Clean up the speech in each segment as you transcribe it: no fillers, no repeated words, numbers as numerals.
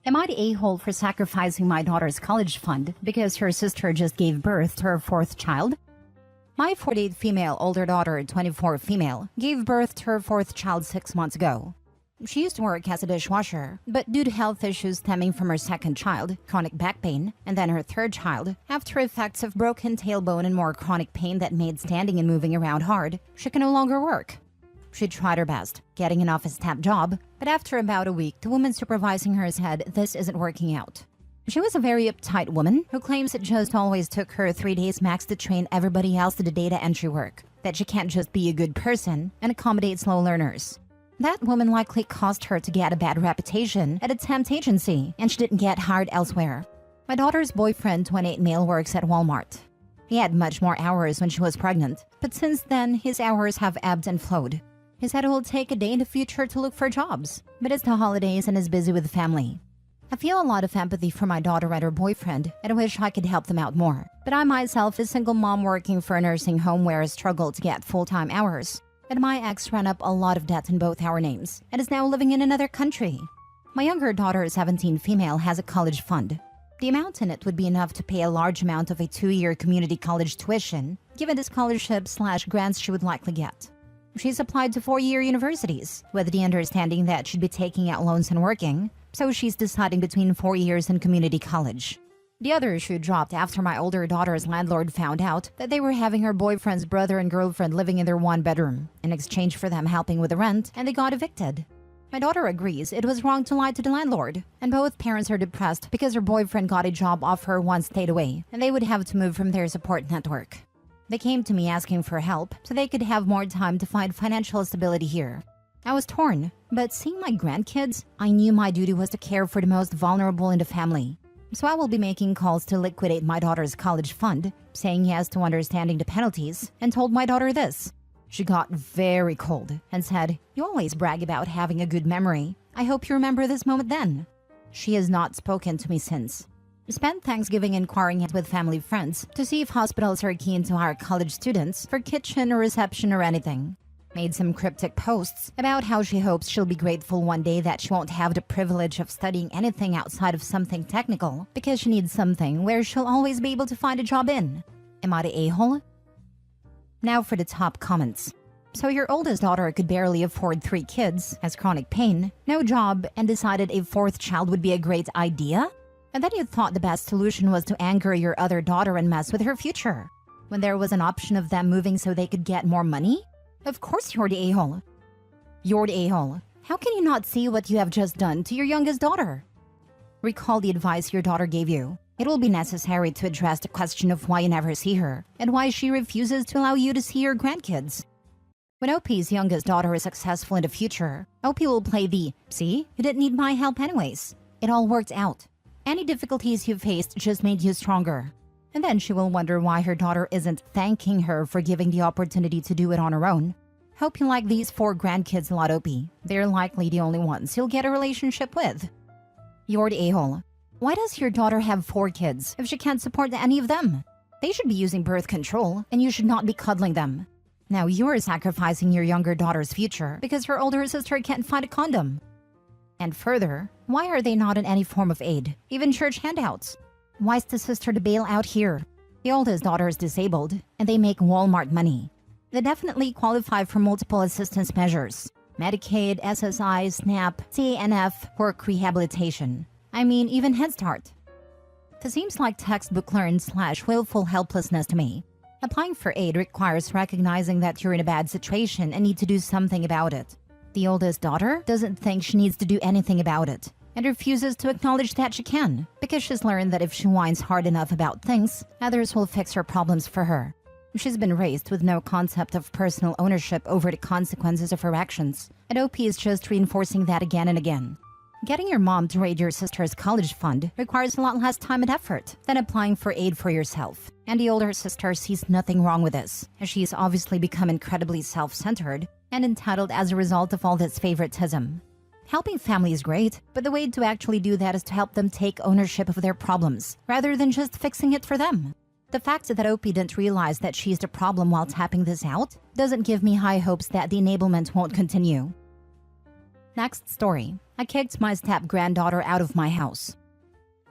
Am I the a-hole for sacrificing my daughter's college fund because her sister just gave birth to her fourth child? My 48 female older daughter, 24 female, gave birth to her fourth child 6 months ago. She used to work as a dishwasher, but due to health issues stemming from her second child, chronic back pain, and then her third child, after effects of broken tailbone and more chronic pain that made standing and moving around hard, she can no longer work. She tried her best, getting an office staff job, but after about a week, the woman supervising her said this isn't working out. She was a very uptight woman who claims it just always took her 3 days max to train everybody else to the data entry work, that she can't just be a good person and accommodate slow learners. That woman likely caused her to get a bad reputation at a temp agency, and she didn't get hired elsewhere. My daughter's boyfriend, 28 male, works at Walmart. He had much more hours when she was pregnant, but since then, his hours have ebbed and flowed. He said he will take a day in the future to look for jobs, but it's the holidays and is busy with the family. I feel a lot of empathy for my daughter and her boyfriend, and I wish I could help them out more. But I myself, a single mom working for a nursing home where I struggled to get full-time hours, and my ex ran up a lot of debt in both our names and is now living in another country. My younger daughter, 17 female, has a college fund. The amount in it would be enough to pay a large amount of a 2-year community college tuition, given the scholarships/grants she would likely get. She's applied to 4-year universities, with the understanding that she'd be taking out loans and working, so she's deciding between 4 years and community college. The other issue dropped after my older daughter's landlord found out that they were having her boyfriend's brother and girlfriend living in their one bedroom, in exchange for them helping with the rent, and they got evicted. My daughter agrees it was wrong to lie to the landlord, and both parents are depressed because her boyfriend got a job offer once stayed away, and they would have to move from their support network. They came to me asking for help so they could have more time to find financial stability here. I was torn, but seeing my grandkids, I knew my duty was to care for the most vulnerable in the family. So I will be making calls to liquidate my daughter's college fund, saying yes to understanding the penalties, and told my daughter this. She got very cold and said, "You always brag about having a good memory. I hope you remember this moment then." She has not spoken to me since. Spent Thanksgiving inquiring with family friends to see if hospitals are keen to hire college students for kitchen or reception or anything. Made some cryptic posts about how she hopes she'll be grateful one day that she won't have the privilege of studying anything outside of something technical because she needs something where she'll always be able to find a job in. Am I the a-hole? Now for the top comments. So your oldest daughter could barely afford 3 kids, has chronic pain, no job, and decided a 4th child would be a great idea? And then you thought the best solution was to anger your other daughter and mess with her future, when there was an option of them moving so they could get more money? Of course you're the a-hole. You're the a-hole. How can you not see what you have just done to your youngest daughter? Recall the advice your daughter gave you. It will be necessary to address the question of why you never see her, and why she refuses to allow you to see your grandkids. When OP's youngest daughter is successful in the future, OP will play the, "See, you didn't need my help anyways. It all worked out. Any difficulties you faced just made you stronger." And then she will wonder why her daughter isn't thanking her for giving the opportunity to do it on her own. Hope you like these 4 grandkids a lot, OP. They're likely the only ones you'll get a relationship with. You're the a-hole. Why does your daughter have 4 kids if she can't support any of them? They should be using birth control, and you should not be cuddling them. Now you're sacrificing your younger daughter's future because her older sister can't find a condom. And further, why are they not in any form of aid, even church handouts? Why is the sister to bail out here? The oldest daughter is disabled, and they make Walmart money. They definitely qualify for multiple assistance measures. Medicaid, SSI, SNAP, TANF, work rehabilitation. I mean, even Head Start. This seems like textbook learned/willful helplessness to me. Applying for aid requires recognizing that you're in a bad situation and need to do something about it. The oldest daughter doesn't think she needs to do anything about it, and refuses to acknowledge that she can, because she's learned that if she whines hard enough about things, others will fix her problems for her. She's been raised with no concept of personal ownership over the consequences of her actions, and OP is just reinforcing that again and again. Getting your mom to raid your sister's college fund requires a lot less time and effort than applying for aid for yourself. And the older sister sees nothing wrong with this, as she's obviously become incredibly self-centered and entitled as a result of all this favoritism. Helping family is great, but the way to actually do that is to help them take ownership of their problems, rather than just fixing it for them. The fact that OP didn't realize that she's the problem while tapping this out doesn't give me high hopes that the enablement won't continue. Next story. I kicked my step-granddaughter out of my house.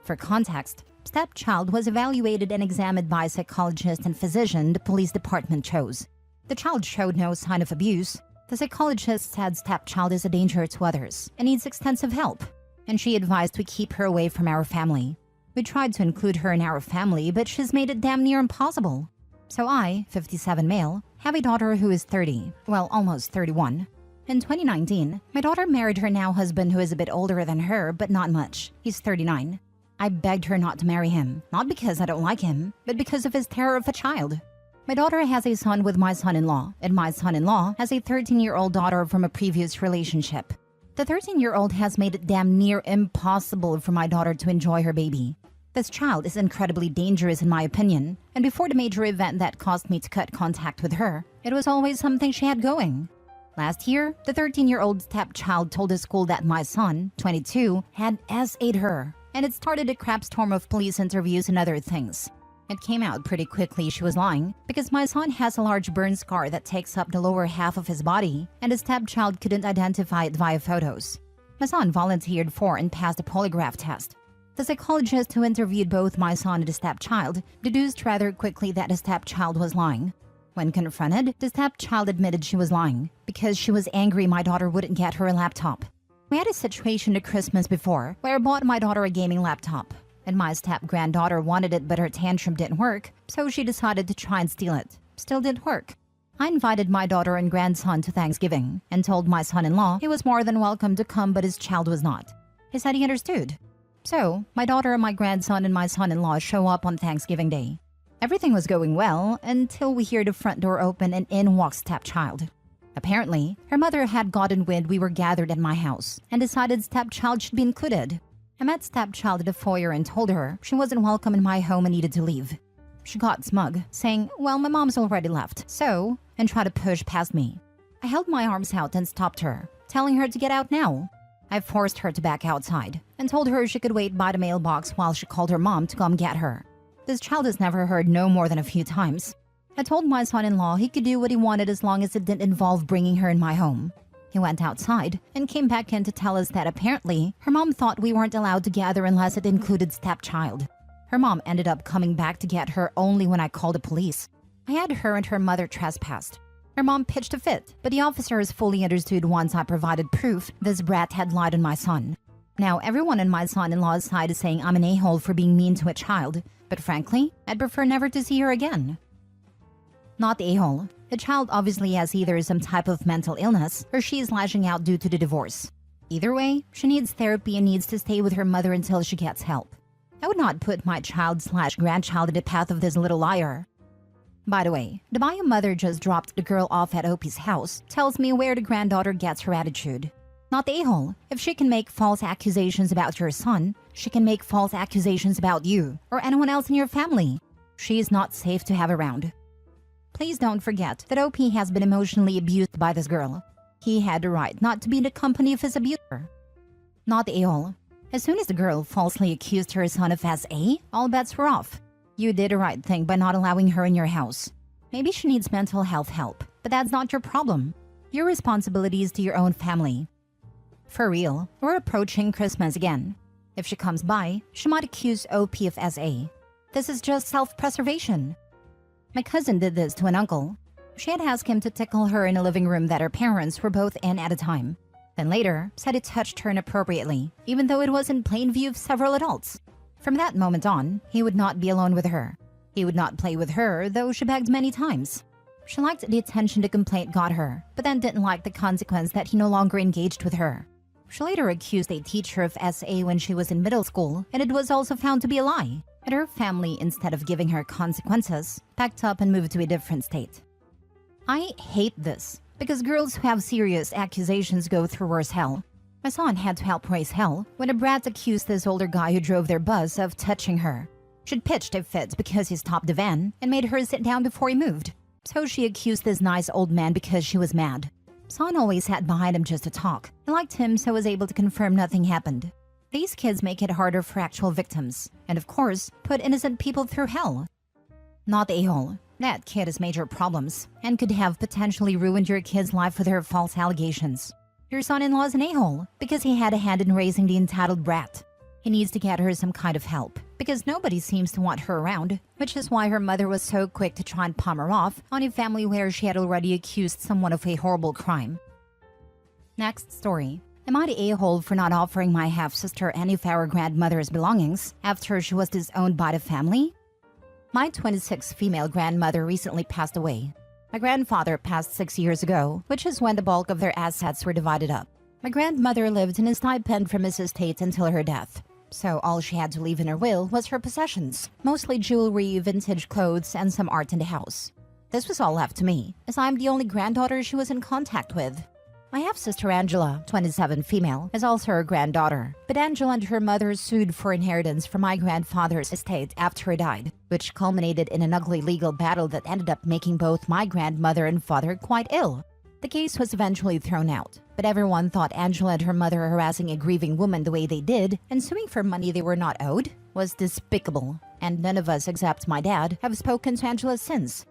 For context, stepchild was evaluated and examined by a psychologist and physician the police department chose. The child showed no sign of abuse. The psychologist said stepchild is a danger to others and needs extensive help, and she advised we keep her away from our family. We tried to include her in our family, but she's made it damn near impossible. So I, 57 male, have a daughter who is 30, well, almost 31. In 2019, my daughter married her now husband who is a bit older than her, but not much. He's 39. I begged her not to marry him, not because I don't like him, but because of his terror of a child. My daughter has a son with my son-in-law, and my son-in-law has a 13-year-old daughter from a previous relationship. The 13-year-old has made it damn near impossible for my daughter to enjoy her baby. This child is incredibly dangerous in my opinion, and before the major event that caused me to cut contact with her, it was always something she had going. Last year, the 13-year-old stepchild told the school that my son, 22, had SA'd her, and it started a crap storm of police interviews and other things. It came out pretty quickly she was lying, because my son has a large burn scar that takes up the lower half of his body, and the stepchild couldn't identify it via photos. My son volunteered for and passed a polygraph test. The psychologist who interviewed both my son and the stepchild deduced rather quickly that the stepchild was lying. When confronted, the stepchild admitted she was lying, because she was angry my daughter wouldn't get her a laptop. We had a situation at Christmas before, where I bought my daughter a gaming laptop, and my step-granddaughter wanted it but her tantrum didn't work, so she decided to try and steal it. Still didn't work. I invited my daughter and grandson to Thanksgiving, and told my son-in-law he was more than welcome to come but his child was not. He said he understood. So, my daughter and my grandson and my son-in-law show up on Thanksgiving Day. Everything was going well until we hear the front door open and in walks stepchild. Apparently, her mother had gotten wind we were gathered at my house and decided stepchild should be included. I met stepchild at the foyer and told her she wasn't welcome in my home and needed to leave. She got smug, saying, "Well, my mom's already left, so," and tried to push past me. I held my arms out and stopped her, telling her to get out now. I forced her to back outside and told her she could wait by the mailbox while she called her mom to come get her. This child has never heard no more than a few times. I told my son-in-law he could do what he wanted as long as it didn't involve bringing her in my home. He went outside and came back in to tell us that apparently her mom thought we weren't allowed to gather unless it included stepchild. Her mom ended up coming back to get her only when I called the police. I had her and her mother trespassed. Her mom pitched a fit, but the officers fully understood once I provided proof this brat had lied on my son. Now everyone on my son-in-law's side is saying I'm an a-hole for being mean to a child, but frankly, I'd prefer never to see her again. Not the a-hole. The child obviously has either some type of mental illness or she is lashing out due to the divorce. Either way, she needs therapy and needs to stay with her mother until she gets help. I would not put my child/grandchild in the path of this little liar. By the way, the bio mother just dropped the girl off at Opie's house tells me where the granddaughter gets her attitude. Not the a-hole. If she can make false accusations about your son, she can make false accusations about you or anyone else in your family. She is not safe to have around. Please don't forget that OP has been emotionally abused by this girl. He had the right not to be in the company of his abuser. Not the a-hole. As soon as the girl falsely accused her son of SA, all bets were off. You did the right thing by not allowing her in your house. Maybe she needs mental health help, but that's not your problem. Your responsibility is to your own family. For real, we're approaching Christmas again. If she comes by, she might accuse OP of SA. This is just self-preservation. My cousin did this to an uncle. She had asked him to tickle her in a living room that her parents were both in at a time. Then later, said it touched her inappropriately, even though it was in plain view of several adults. From that moment on, he would not be alone with her. He would not play with her, though she begged many times. She liked the attention the complaint got her, but then didn't like the consequence that he no longer engaged with her. She later accused a teacher of SA when she was in middle school, and it was also found to be a lie. And her family, instead of giving her consequences, packed up and moved to a different state. I hate this, because girls who have serious accusations go through worse hell. My son had to help raise hell when a brat accused this older guy who drove their bus of touching her. She'd pitched a fit because he stopped the van and made her sit down before he moved. So she accused this nice old man because she was mad. Son always sat behind him just to talk. I liked him so was able to confirm nothing happened. These kids make it harder for actual victims, and of course, put innocent people through hell. Not the a-hole. That kid has major problems, and could have potentially ruined your kid's life with her false allegations. Your son-in-law is an a-hole because he had a hand in raising the entitled brat. He needs to get her some kind of help because nobody seems to want her around, which is why her mother was so quick to try and palm her off on a family where she had already accused someone of a horrible crime. Next story. Am I the a-hole for not offering my half-sister any of our grandmother's belongings after she was disowned by the family? My 26 female grandmother recently passed away. My grandfather passed 6 years ago, which is when the bulk of their assets were divided up. My grandmother lived in a stipend from his estate until her death, so all she had to leave in her will was her possessions, mostly jewelry, vintage clothes, and some art in the house. This was all left to me, as I'm the only granddaughter she was in contact with. My half-sister Angela, 27 female, is also her granddaughter, but Angela and her mother sued for inheritance from my grandfather's estate after he died, which culminated in an ugly legal battle that ended up making both my grandmother and father quite ill. The case was eventually thrown out, but everyone thought Angela and her mother harassing a grieving woman the way they did and suing for money they were not owed was despicable, and none of us except my dad have spoken to Angela since.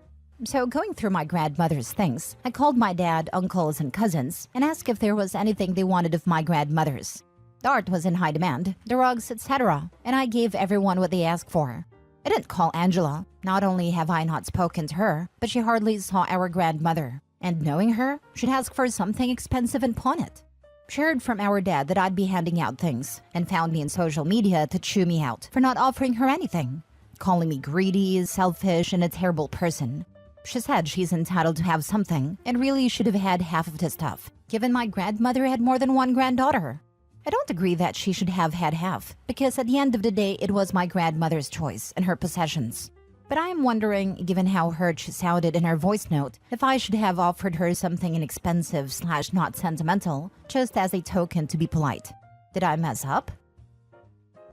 So going through my grandmother's things, I called my dad, uncles, and cousins and asked if there was anything they wanted of my grandmother's. The art was in high demand, the rugs, etc., and I gave everyone what they asked for. I didn't call Angela. Not only have I not spoken to her, but she hardly saw our grandmother. And knowing her, she'd ask for something expensive and pawn it. She heard from our dad that I'd be handing out things and found me in social media to chew me out for not offering her anything, calling me greedy, selfish, and a terrible person. She said she's entitled to have something and really should have had half of the stuff, given my grandmother had more than one granddaughter. I don't agree that she should have had half, because at the end of the day it was my grandmother's choice and her possessions. But I am wondering, given how hurt she sounded in her voice note, if I should have offered her something inexpensive / not sentimental, just as a token to be polite. Did I mess up?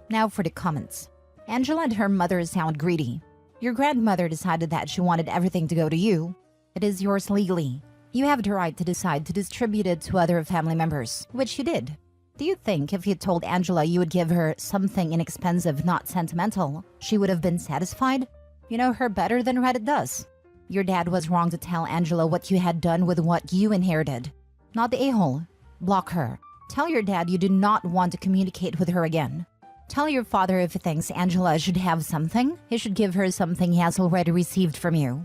Now for the comments. Angela and her mother sound greedy. Your grandmother decided that she wanted everything to go to you. It is yours legally. You have the right to decide to distribute it to other family members, which you did. Do you think if you told Angela you would give her something inexpensive, not sentimental, she would have been satisfied? You know her better than Reddit does. Your dad was wrong to tell Angela what you had done with what you inherited. Not the a-hole. Block her. Tell your dad you do not want to communicate with her again. Tell your father if he thinks Angela should have something, he should give her something he has already received from you.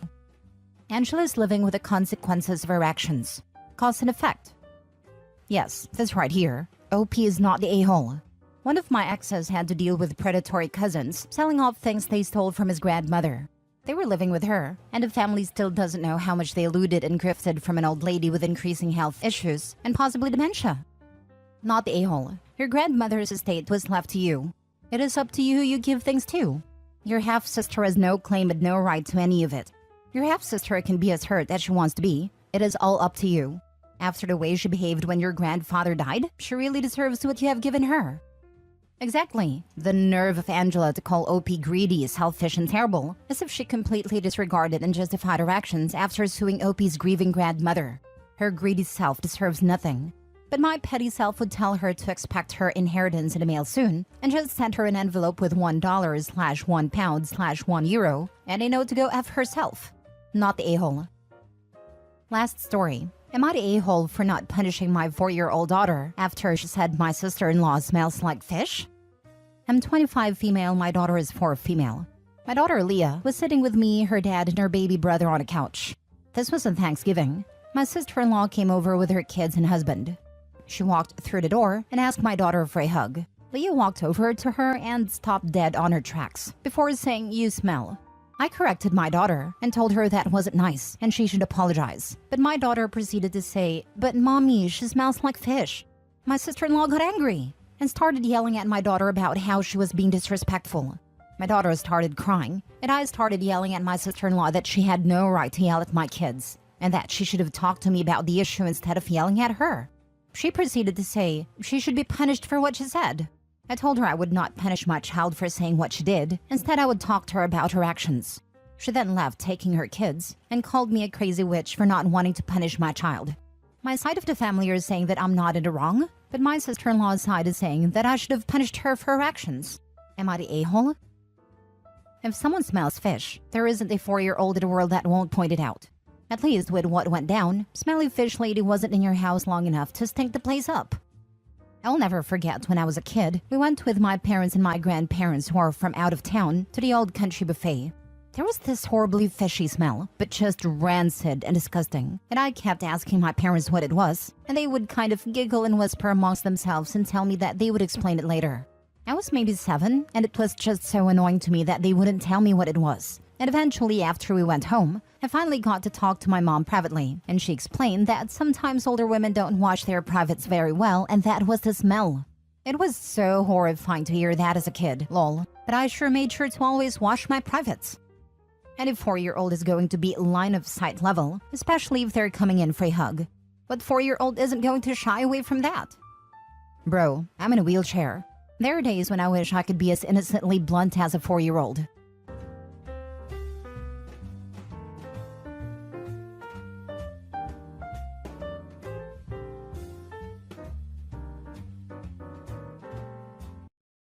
Angela is living with the consequences of her actions. Cause and effect. Yes, this right here. OP is not the a-hole. One of my exes had to deal with predatory cousins selling off things they stole from his grandmother. They were living with her, and the family still doesn't know how much they looted and grifted from an old lady with increasing health issues and possibly dementia. Not the a-hole. Your grandmother's estate was left to you. It is up to you who you give things to. Your half-sister has no claim and no right to any of it. Your half-sister can be as hurt as she wants to be. It is all up to you. After the way she behaved when your grandfather died, she really deserves what you have given her. Exactly. The nerve of Angela to call OP greedy, selfish, and terrible, as if she completely disregarded and justified her actions after suing OP's grieving grandmother. Her greedy self deserves nothing. But my petty self would tell her to expect her inheritance in the mail soon, and just send her an envelope with $1 / £1 / €1, and a note to go F herself. Not the a-hole. Last story. Am I the a-hole for not punishing my 4-year-old daughter after she said my sister-in-law smells like fish? I'm 25 female, my daughter is 4 female. My daughter Leah was sitting with me, her dad, and her baby brother on a couch. This was on Thanksgiving. My sister-in-law came over with her kids and husband. She walked through the door and asked my daughter for a hug. Leah walked over to her and stopped dead on her tracks before saying, "You smell." I corrected my daughter and told her that wasn't nice and she should apologize. But my daughter proceeded to say, "But mommy, she smells like fish." My sister-in-law got angry and started yelling at my daughter about how she was being disrespectful. My daughter started crying and I started yelling at my sister-in-law that she had no right to yell at my kids and that she should have talked to me about the issue instead of yelling at her. She proceeded to say she should be punished for what she said. I told her I would not punish my child for saying what she did. Instead, I would talk to her about her actions. She then left, taking her kids, and called me a crazy witch for not wanting to punish my child. My side of the family is saying that I'm not in the wrong, but my sister-in-law's side is saying that I should have punished her for her actions. Am I the a-hole? If someone smells fish, there isn't a 4-year-old in the world that won't point it out. At least with what went down, smelly fish lady wasn't in your house long enough to stink the place up. I'll never forget when I was a kid, we went with my parents and my grandparents who are from out of town to the old country buffet. There was this horribly fishy smell, but just rancid and disgusting, and I kept asking my parents what it was, and they would kind of giggle and whisper amongst themselves and tell me that they would explain it later. I was maybe 7, and it was just so annoying to me that they wouldn't tell me what it was. And eventually, after we went home, I finally got to talk to my mom privately, and she explained that sometimes older women don't wash their privates very well, and that was the smell. It was so horrifying to hear that as a kid, lol, but I sure made sure to always wash my privates. And if 4-year-old is going to be line of sight level, especially if they're coming in for a hug, but 4-year-old isn't going to shy away from that. Bro, I'm in a wheelchair. There are days when I wish I could be as innocently blunt as a 4-year-old.